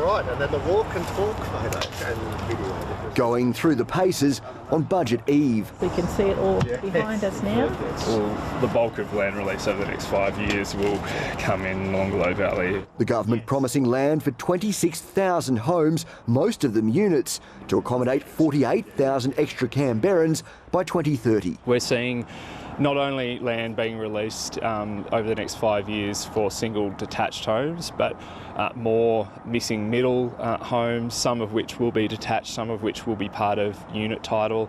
right, and then the walk and talk photo and video. Going through the paces on budget eve. We can see it all behind us now. Well, the bulk of land release over the next 5 years will come in Longaloo Valley. The government promising land for 26,000 homes, most of them units, to accommodate 48,000 extra Canberrans by 2030. We're seeing not only land being released over the next 5 years for single detached homes, but more missing middle homes, some of which will be detached, some of which will be part of unit title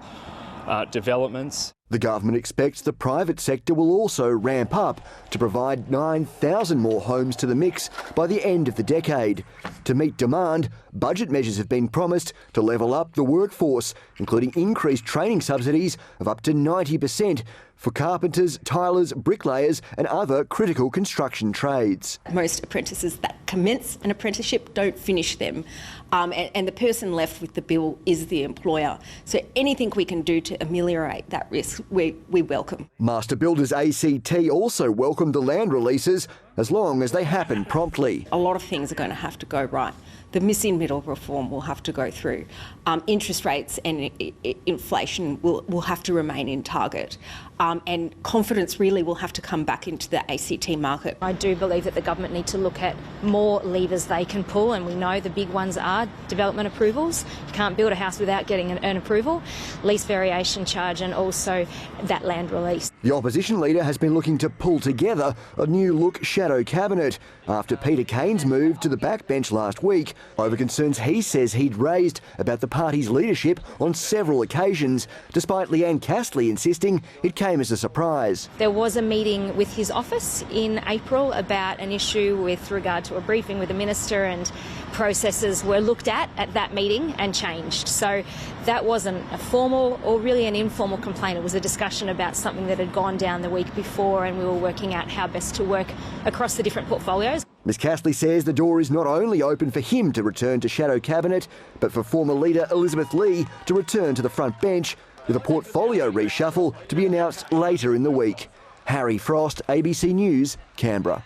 developments. The government expects the private sector will also ramp up to provide 9,000 more homes to the mix by the end of the decade. To meet demand, budget measures have been promised to level up the workforce, including increased training subsidies of up to 90% for carpenters, tilers, bricklayers and other critical construction trades. Most apprentices that commence an apprenticeship don't finish them, and the person left with the bill is the employer. So anything we can do to ameliorate that risk, we welcome. Master Builders ACT also welcomed the land releases as long as they happen promptly. A lot of things are going to have to go right. The missing middle reform will have to go through. Interest rates and inflation will have to remain in target. And confidence really will have to come back into the ACT market. I do believe that the government need to look at more levers they can pull, and we know the big ones are development approvals. You can't build a house without getting an approval, lease variation charge and also that land release. The opposition leader has been looking to pull together a new look shadow cabinet after Peter Kane's move to the backbench last week over concerns he says he'd raised about the party's leadership on several occasions, despite Leanne Castley insisting it came as a surprise. There was a meeting with his office in April about an issue with regard to a briefing with the minister, and processes were looked at that meeting and changed. So that wasn't a formal or really an informal complaint. It was a discussion about something that had gone down the week before, and we were working out how best to work across the different portfolios. Ms Castley says the door is not only open for him to return to shadow cabinet, but for former leader Elizabeth Lee to return to the front bench, with a portfolio reshuffle to be announced later in the week. Harry Frost, ABC News, Canberra.